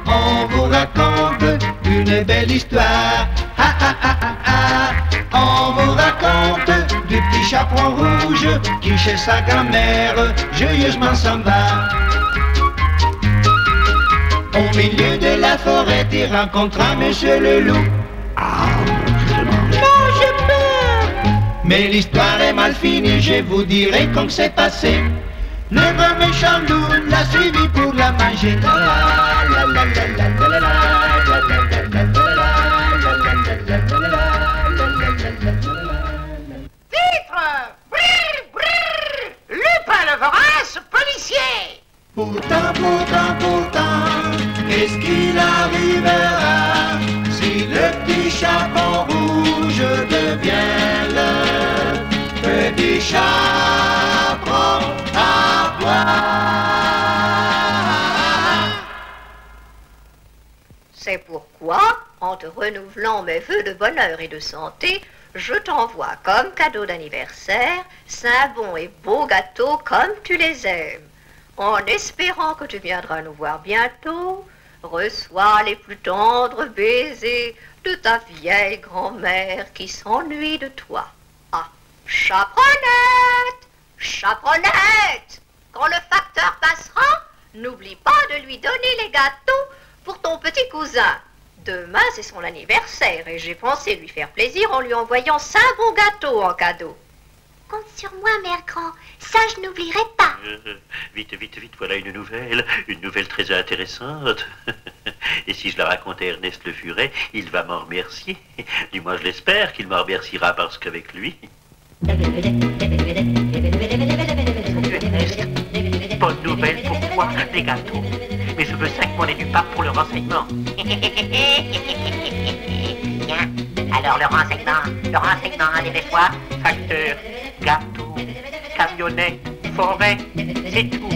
On vous raconte une belle histoire. Ah, ah, ah, ah, ah. On vous raconte du petit chaperon rouge qui chez sa grand-mère joyeusement s'en va. Au milieu de la forêt, il rencontra Monsieur le loup. Non, j'ai peur. Mais l'histoire est mal finie, je vous dirai comment c'est passé. Le grand méchant loup l'a suivi pour la manger. Titre! Brrr, brrr, Lupin le vorace, policier! Pourtant, pourtant, pourtant, qu'est-ce qu'il arrivera si le petit chaperon rouge devient le petit chaperon à bois? C'est pourquoi, en te renouvelant mes vœux de bonheur et de santé, je t'envoie comme cadeau d'anniversaire 5 bons et beaux gâteaux comme tu les aimes. En espérant que tu viendras nous voir bientôt, reçois les plus tendres baisers de ta vieille grand-mère qui s'ennuie de toi. Ah, chaperonnette! Chaperonnette! Quand le facteur passera, n'oublie pas de lui donner les gâteaux pour ton petit cousin. Demain, c'est son anniversaire et j'ai pensé lui faire plaisir en lui envoyant 5 bons gâteaux en cadeau. Compte sur moi, mère grand. Ça, je n'oublierai pas. Vite, vite, vite, voilà une nouvelle très intéressante. Et si je la raconte à Ernest Le Furet, il va m'en remercier. Du moins, je l'espère qu'il m'en remerciera parce qu'avec lui... Ernest, bonne nouvelle pour toi, des gâteaux. Mais je veux 5 monnaies du pape pour le renseignement. Alors, le renseignement, dépêche-toi. Facteur, gâteau, camionnette, forêt, c'est tout.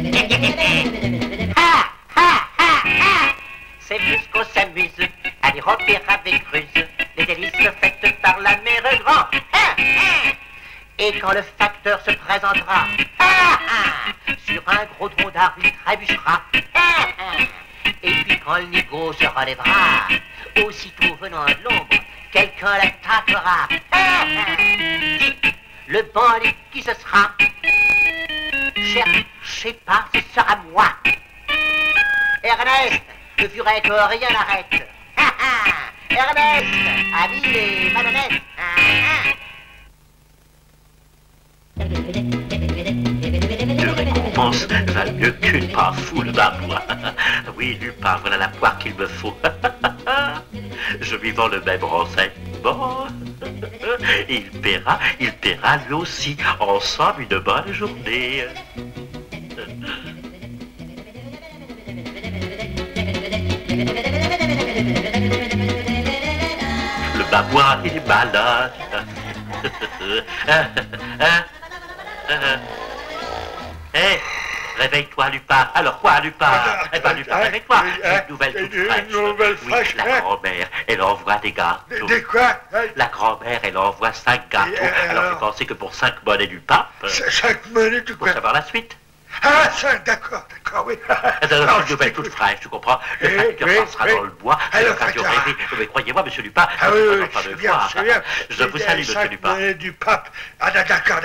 Ha, ha, ha, ha. C'est plus qu'on s'amuse à les repérer avec ruse, les délices faites par la mère grand. Ha, ha. Et quand le facteur se présentera, ha, ha, sur un gros tronc d'arbre, il trébuchera. Ha, ha. Et puis quand le nigo se relèvera, aussitôt venant de l'ombre, quelqu'un l'attaquera. Ah, ah. Dites, le bandit qui ce sera? Cherchez pas, ce sera moi. Ernest, le furet que rien n'arrête. Ah, ah. Ernest, habille les malhonnêtes. Ah, ah. Deux récompenses valent mieux qu'une part foule d'abois. Oui, Lupin, voilà la poire qu'il me faut. Je lui vends le même renseignement. Il paiera lui aussi. Ensemble, une bonne journée. Le babouin est malade. Hé, réveille-toi, Lupin. Alors quoi, Lupin? Eh ben, Lupin, réveille-toi. Une nouvelle toute fraîche. Une nouvelle fraîche. Oui, la grand-mère, elle envoie des gâteaux. Des quoi? La grand-mère, elle envoie 5 gâteaux. Alors, tu pensais que pour 5 monnaies du pape... 5 monnaies du Pour pape? savoir la suite. Ah, ça, d'accord, oui. Une nouvelle toute fraîche, tu comprends? Le facteur passera dans le bois. Alors, facteur rêvé. Mais croyez-moi, monsieur Lupin, ah oui, oui, pas je de sais bien, fois. je sais bien. Je vous salue, monsieur Lupin. 5 monnaies du pape. Ah, d'accord,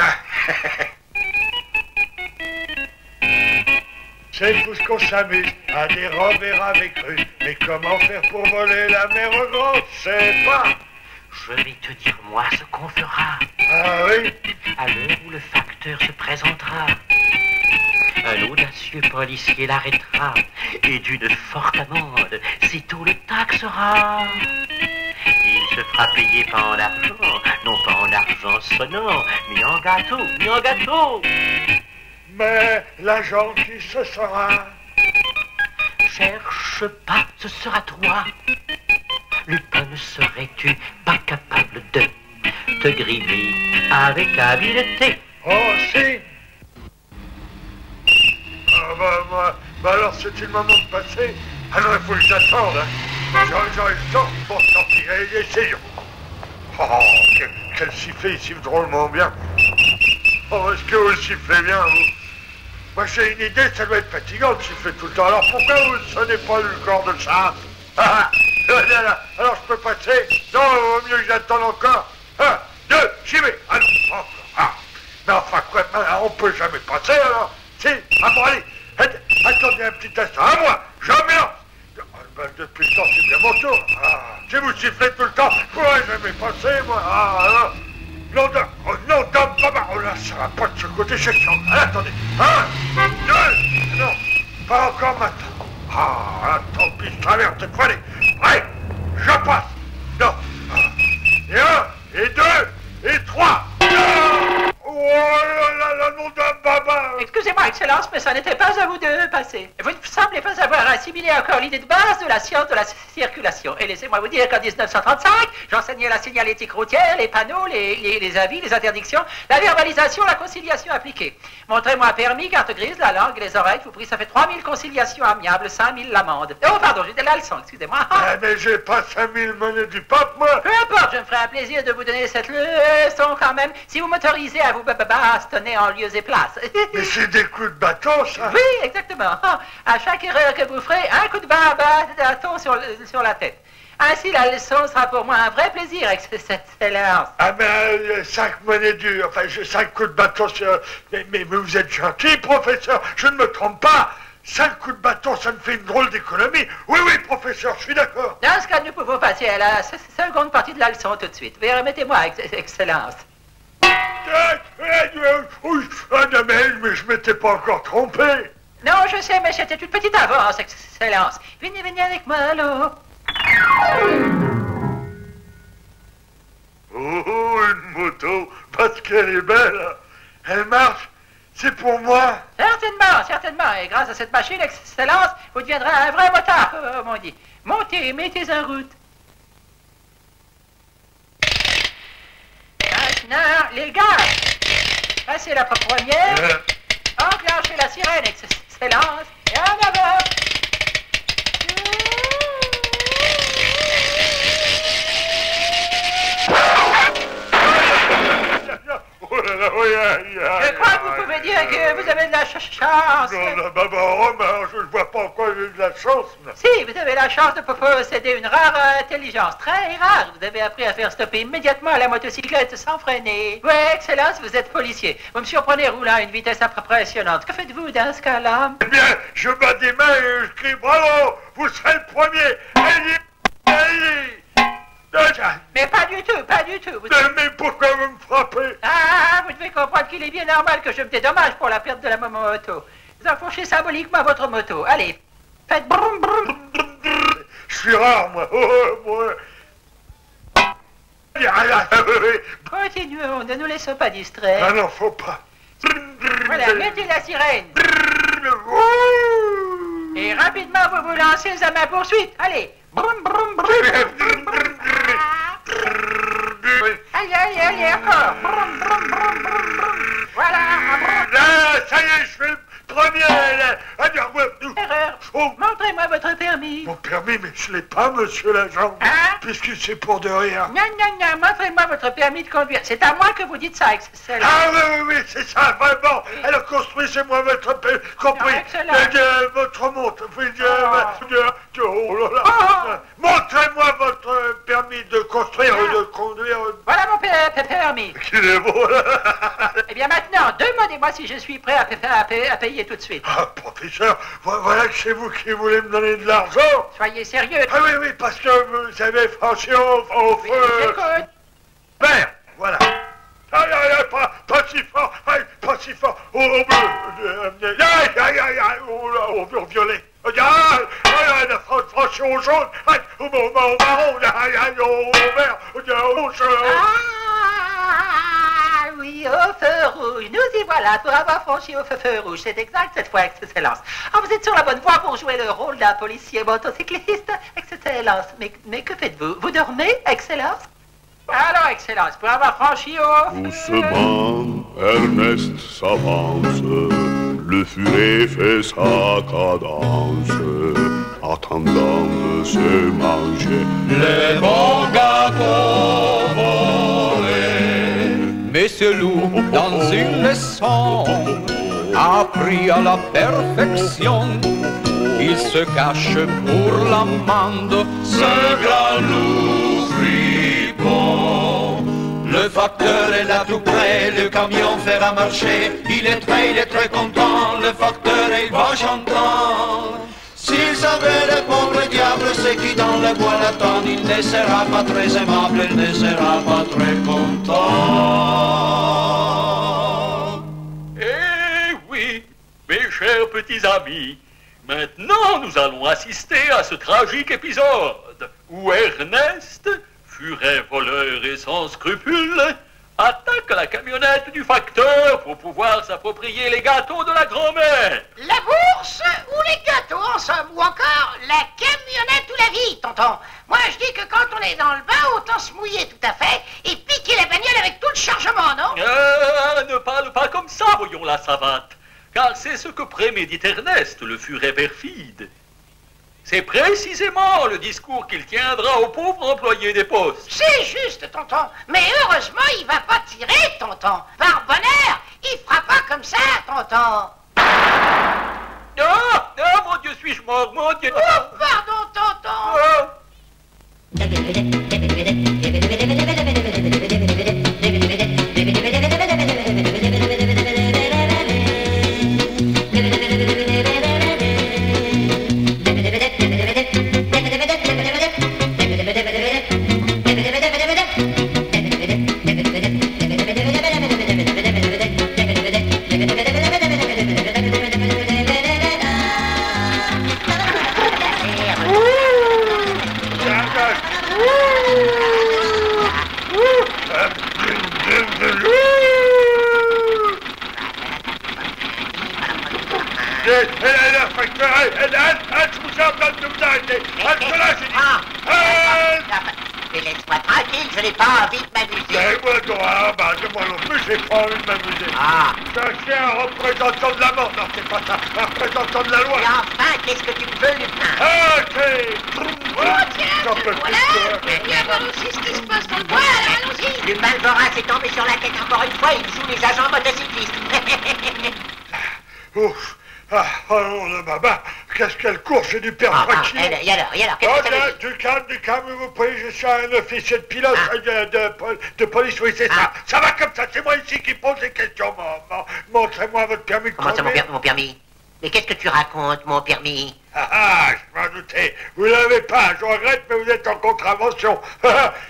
C'est pour ce qu'on s'amuse à dérober avec ruse. Mais comment faire pour voler la mer grosse? C'est pas. Je vais te dire, moi, ce qu'on fera. Ah oui? À l'heure où le facteur se présentera, un audacieux policier l'arrêtera et d'une forte amende, sitôt le taxera. Il se fera payer pas en argent, non pas en argent sonnant, mais en gâteau, mais en gâteau. Mais l'agent qui ce sera? Cherche pas, ce sera toi. Lupin, ne serais-tu pas capable de te grimer avec habileté? Oh, si! Ah bah alors c'est le moment de passer. Alors il faut que j'attende, hein. J'aurai le temps. Bon, tant pis, allez, essayons. Oh, quel sifflet, il siffle drôlement bien. Oh, est-ce que vous sifflez bien, vous? Moi j'ai une idée, ça doit être fatigant de siffler tout le temps. Alors pourquoi vous ne sonnez pas le corps de chasse? Alors je peux passer? Non, il vaut mieux que j'attende encore. 1, 2, j'y vais. Ah non, encore. Ah. Mais enfin quoi, on peut jamais passer alors? Si, ah bon allez, attendez un petit instant, à moi, je me lance. Depuis le temps, c'est bien mon tour. Ah, si vous sifflez tout le temps, je pourrais jamais passer, moi. Ah, alors. Non, oh là, ça va pas de ce côté, c'est chiant. Allez, attendez. 1, 2, non, pas encore maintenant. Ah, tant pis, je traverse cette fois. Allez, je passe. Non. Et 1, et 2, et 3. Oh là là, nom d'un baba! Excusez-moi, Excellence, mais ça n'était pas à vous de passer. Vous ne semblez pas avoir assimilé encore l'idée de base de la science de la circulation. Et laissez-moi vous dire qu'en 1935, j'enseignais la signalétique routière, les panneaux, les avis, les interdictions, la verbalisation, la conciliation appliquée. Montrez-moi permis, carte grise, la langue, les oreilles, je vous prie, ça fait 3000 conciliations amiables, 5000 l'amende. Oh, pardon, j'étais la leçon, excusez-moi. Ah, mais j'ai pas 5000 monnaies du pape, moi! Peu importe, je me ferai un plaisir de vous donner cette leçon quand même, si vous m'autorisez à vous bastonner en lieu et place. Mais c'est des coups de bâton, ça! Oui, exactement. À chaque erreur que vous ferez, un coup de bâton sur la tête. Ainsi, la leçon sera pour moi un vrai plaisir, Excellence. Ah ben, 5 monnaies du... Enfin, 5 coups de bâton sur... Mais vous êtes gentil, professeur, je ne me trompe pas. 5 coups de bâton, ça me fait une drôle d'économie. Oui, oui, professeur, je suis d'accord. Dans ce cas, nous pouvons passer à la seconde partie de la leçon tout de suite. Veuillez remettez-moi, Excellence. Ah non, mais je m'étais pas encore trompé. Non, je sais, mais c'était une petite avance, Excellence. Venez avec moi, allô. Oh, une moto, parce qu'elle est belle. Elle marche, c'est pour moi. Certainement, certainement. Et grâce à cette machine, Excellence, vous deviendrez un vrai motard, comme on dit. Montez, mettez en route. Maintenant, les gars, passez la première, enclenchez la sirène, Excellence, et en avant. Je crois que vous pouvez dire que vous avez de la chance. Non, non, bah, je ne vois pas en quoi j'ai de la chance. Mais... Si, vous avez la chance de posséder une rare intelligence, très rare. Vous avez appris à faire stopper immédiatement la motocyclette sans freiner. Oui, Excellence, vous êtes policier. Vous me surprenez roulant à une vitesse impressionnante. Que faites-vous dans ce cas-là? Eh bien, je bats des mains et je crie bravo, vous serez le premier. Allez, allez. Mais pas du tout, pas du tout. Mais pourquoi vous me frappez? Ah, vous devez comprendre qu'il est bien normal que je me dédommage pour la perte de la moto. Vous enfonchez symboliquement votre moto. Allez, faites brum brum. Je suis rare, moi. Moi. Continuons, ne nous laissons pas distraire. Ah non, faut pas. Voilà, mettez la sirène. Et rapidement, vous vous lancez à ma poursuite. Allez, brum brum brum. Allez, allez, allez, encore. Brum, brum, brum, brum, brum. Voilà, là, ça y est, je fais le premier. Erreur. Montrez-moi votre permis. Mon permis, mais je l'ai pas, monsieur l'agent. Hein? Puisque c'est pour de rien. Non, non, non, montrez-moi votre permis de conduire. C'est à moi que vous dites ça, Excellence. Ah oui, c'est ça, vraiment. Alors construisez-moi votre permis, compris, Excellent. votre montre. Oh là là. Montrez-moi votre permis de construire ou de conduire. Voilà mon permis. Qu'il est beau, là. Eh bien maintenant, demandez-moi si je suis prêt à payer tout de suite. Ah, professeur, voilà que c'est vous qui voulez me donner de l'argent. Soyez sérieux. Ah oui, oui, parce que vous avez franchi au Oui, feu. j'écoute. Vert, voilà. Aïe, aïe, aïe, pas si fort, aïe, pas si fort. Au bleu, aïe, aïe, aïe, aïe, au violet. Aïe, aïe, aïe, franchi au jaune, aïe, au marron, aïe, aïe, au vert, au rouge. Ah oui, au feu rouge. Nous y voilà pour avoir franchi au feu rouge. C'est exact cette fois, Excellence. Ah, vous êtes sur la bonne voie pour jouer le rôle d'un policier motocycliste, Excellence. Mais que faites-vous? Vous dormez, Excellence? Alors, Excellence, pour avoir franchi au... Doucement, Ernest s'avance, le furet fait sa cadence, attendant de se manger les bons gâteaux volés. Mais ce loup, dans une leçon, appris à la perfection, il se cache pour l'amende, ce grand loup fripon. Le facteur est là tout près, le camion fait à marcher, il est très content, le facteur il va chantant. S'il savait le pauvre diable, c'est qui dans le bois l'attend, il ne sera pas très aimable, il ne sera pas très content. Eh oui, mes chers petits amis, maintenant nous allons assister à ce tragique épisode où Ernest, furet voleur et sans scrupules, attaque la camionnette du facteur pour pouvoir s'approprier les gâteaux de la grand-mère. La bourse ou les gâteaux, en somme, ou encore la camionnette ou la vie, tonton. Moi, je dis que quand on est dans le bain, autant se mouiller tout à fait et piquer la bagnole avec tout le chargement, non? Ne parle pas comme ça, voyons la savate, car c'est ce que prémédite Ernest, le furet perfide. C'est précisément le discours qu'il tiendra aux pauvres employés des postes. C'est juste, tonton. Mais heureusement, il va pas tirer, tonton. Par bonheur, il fera pas comme ça, tonton. Oh, mon Dieu, suis-je mort, mon Dieu. Oh, pardon, tonton. Oh. Mais laisse-moi tranquille, je n'ai pas envie de m'amuser. Moi non plus, j'ai pas envie de m'amuser. C'est un représentant de la mort. Non, c'est pas ça. Un représentant de la loi. Et enfin, qu'est-ce que tu veux, Lupin? Oh, tiens, voilà. Il y a voir aussi ce qui se passe dans le bois, alors allons-y. Lupin le vorace est tombé sur la tête encore une fois, il joue les agents motocyclistes. Ouf. Oh non, maman, qu'est-ce qu'elle court, j'ai du perdre tranquille. Et alors, qu'est-ce que ça veut dire? Du calme, vous priez, je suis un officier de pilote de police, oui, c'est ça. Ça va comme ça, c'est moi ici qui pose les questions. Montrez-moi votre permis de conduire. Comment ça, mon permis? Mais qu'est-ce que tu racontes, mon permis? Je m'en doutais. Vous l'avez pas, je regrette, mais vous êtes en contravention.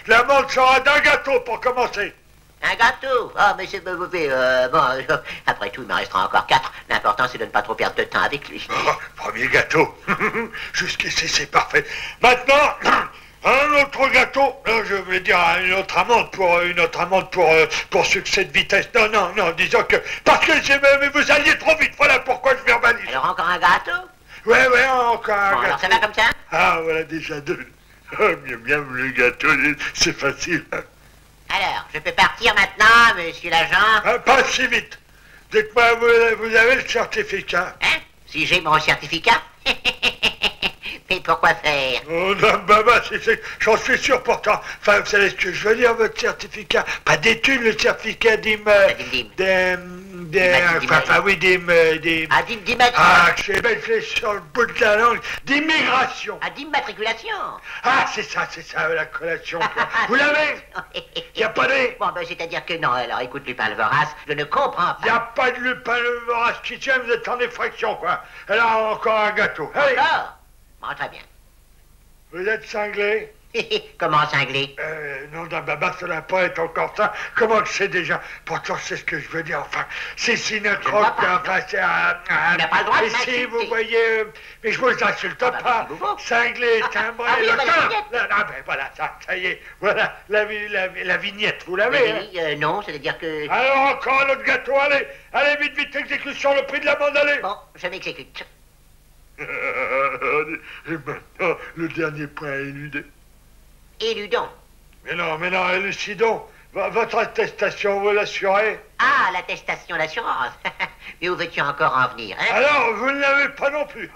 L'amende sera d'un gâteau pour commencer. Un gâteau? Ah, mais c'est mauvais. Après tout, il me restera encore 4. L'important, c'est de ne pas trop perdre de temps avec lui. Premier gâteau. Jusqu'ici, c'est parfait. Maintenant, un autre gâteau. Je voulais dire une autre amende pour succès de vitesse. Non, disons que... Parce que mais vous alliez trop vite, voilà pourquoi je verbalise. Alors encore un gâteau? Ouais, encore un gâteau. Alors ça va comme ça? Voilà déjà 2. Bien, le gâteau, c'est facile. Alors, je peux partir maintenant, monsieur l'agent? Pas si vite. Dites-moi, vous avez le certificat? Hein? Si j'ai mon certificat? Mais pourquoi faire? Oh non, bah, j'en suis sûr pourtant. Enfin, vous savez ce que je veux dire, votre certificat. Pas d'études, le certificat je l'ai sur le bout de la langue. D'immigration. Ah, d'immatriculation. Ah, c'est ça, la collation. Vous l'avez? Y a pas de... Bon, ben, c'est-à-dire que non, alors écoute, Lupin le Vorace, je ne comprends pas. Y a pas de Lupin le Vorace qui tient, vous êtes en effraction, quoi. Alors, encore un gâteau. Allez. Encore? Bon, très bien. Vous êtes cinglé? Comment cinglé? Non, Baba, ça n'a pas être encore ça. Comment que c'est déjà? Pourtant, c'est ce que je veux dire. Enfin, c'est synacroque, enfin, c'est un... Tu n'as pas le droit de si vous voyez... Mais je vous insulte pas. Cinglé, timbré... voilà, ça y est. Voilà, la vignette, vous l'avez, hein? Non, c'est-à-dire que... Alors, encore un autre gâteau, allez. Allez, vite, exécution, le prix de l'amende, allez. Bon, je m'exécute. Et maintenant, le dernier point à éluder. Éludons. Mais non, élucidons. Votre attestation, vous l'assurez? Ah, l'attestation d'assurance. Mais où veux-tu encore en venir, hein? Alors, vous ne l'avez pas non plus.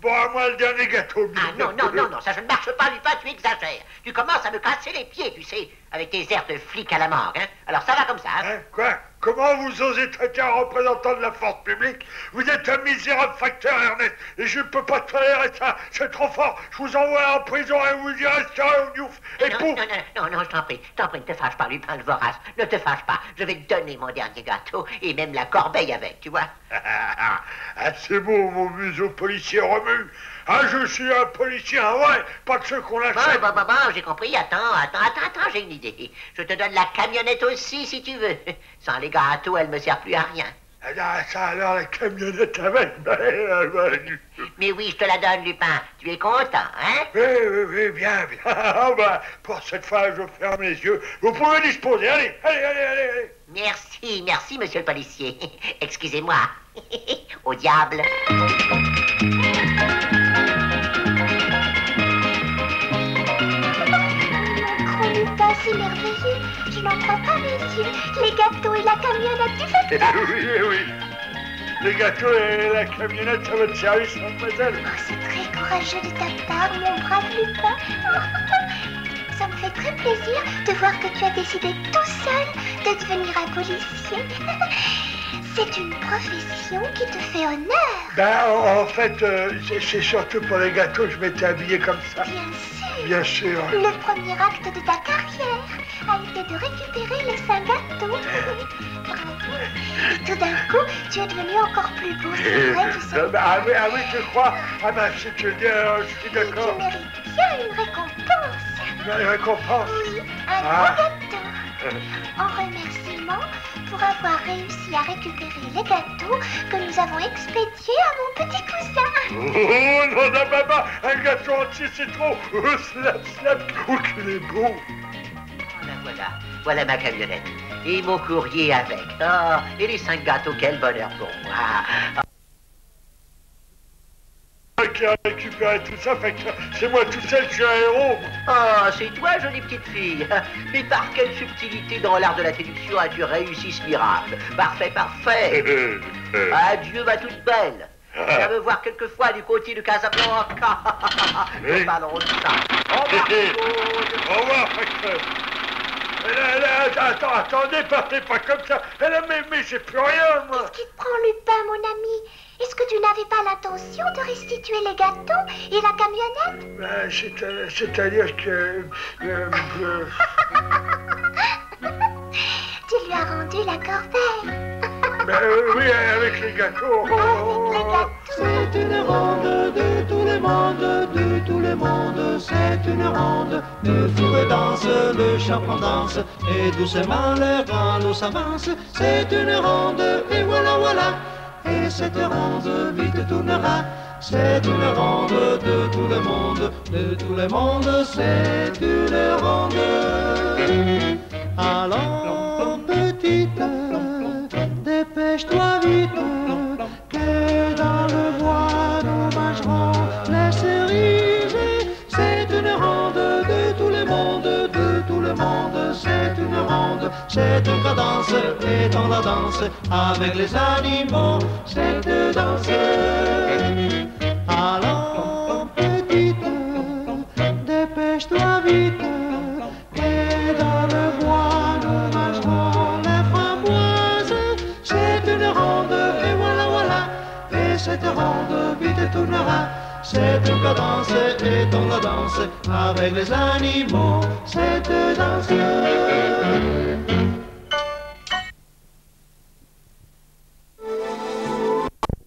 Bon, à moi, le dernier gâteau. Ah non, ça je ne marche pas, Lupin, tu exagères. Tu commences à me casser les pieds, tu sais, avec tes airs de flic à la mangue, hein? Alors ça va comme ça, hein? Quoi? Comment vous osez traiter un représentant de la force publique? Vous êtes un misérable facteur, Ernest, et je ne peux pas tolérer ça. C'est trop fort. Je vous envoie en prison et vous y resterez au Niouf. Et pouf! Non, je t'en prie, ne te fâche pas, Lupin le Vorace. Ne te fâche pas. Je vais te donner mon dernier gâteau et même la corbeille avec, tu vois. C'est beau, mon museau policier remue. Je suis un policier, ouais, pas de ceux qu'on achète. Bon, j'ai compris. Attends, j'ai une idée. Je te donne la camionnette aussi, si tu veux. Sans les gâteaux, elle me sert plus à rien. Ça alors, la camionnette avec... Mais oui, je te la donne, Lupin. Tu es content, hein? Oui, bien. Pour cette fois, je ferme les yeux. Vous pouvez disposer, allez. Merci, monsieur le policier. Excusez-moi. Au diable. C'est merveilleux, je n'en crois pas mes yeux. Les gâteaux et la camionnette du facteur. Oui. Les gâteaux et la camionnette à votre service, mademoiselle. C'est très courageux de ta part, mon brave Lupin. Ça me fait très plaisir de voir que tu as décidé tout seul de devenir un policier. C'est une profession qui te fait honneur. En fait, c'est surtout pour les gâteaux, je m'étais habillé comme ça. Bien sûr. Le premier acte de ta carrière a été de récupérer les 5 gâteaux. Bravo. Et tout d'un coup, tu es devenu encore plus beau, c'est vrai, tu sais. Oui, je crois. Si tu le dis, je suis d'accord. Tu mérites bien une récompense. Une récompense? Oui, un gros gâteau. En remerciement pour avoir réussi à récupérer les gâteaux que nous avons expédiés à mon petit cousin. Oh non, maman, un gâteau entier, c'est trop. Slap, qu'il est beau. Voilà ma camionnette. Et mon courrier avec. Et les 5 gâteaux, quel bonheur pour moi. Qui a récupéré tout ça, fait que c'est moi tout seul, je suis un héros. C'est toi, jolie petite fille. Mais par quelle subtilité dans l'art de la séduction as-tu réussi ce miracle? Parfait. Adieu, ma toute belle. Viens me voir quelquefois du côté de Casablanca. Nous parlerons de ça. Au revoir, facteur. Attendez, partez pas comme ça. Mais j'ai plus rien, moi. Qu'est-ce qui te prend, Lupin, mon ami? Est-ce que tu n'avais pas l'intention de restituer les gâteaux et la camionnette? C'est-à-dire que... Tu lui as rendu la corbeille. Oui, avec les gâteaux. C'est une ronde de tout le monde, c'est une ronde. Le four danse, le chaperon danse, et doucement le grand s'avance. C'est une ronde, et voilà. Et cette ronde vite tournera. C'est une ronde de tout le monde, c'est une ronde. Allons, petite, dépêche-toi vite, que dans le bois nous mangerons les cerises. C'est une ronde de tout le monde, c'est une ronde, c'est une cadence, et dans la danse, avec les animaux, cette danse. Allons, petit. dépêche-toi vite. Et dans le bois, nous mangerons les framboises. C'est une ronde, et voilà, voilà. Et cette ronde vite tournera. C'est une cadence, et on la danse avec les animaux. Cette danse.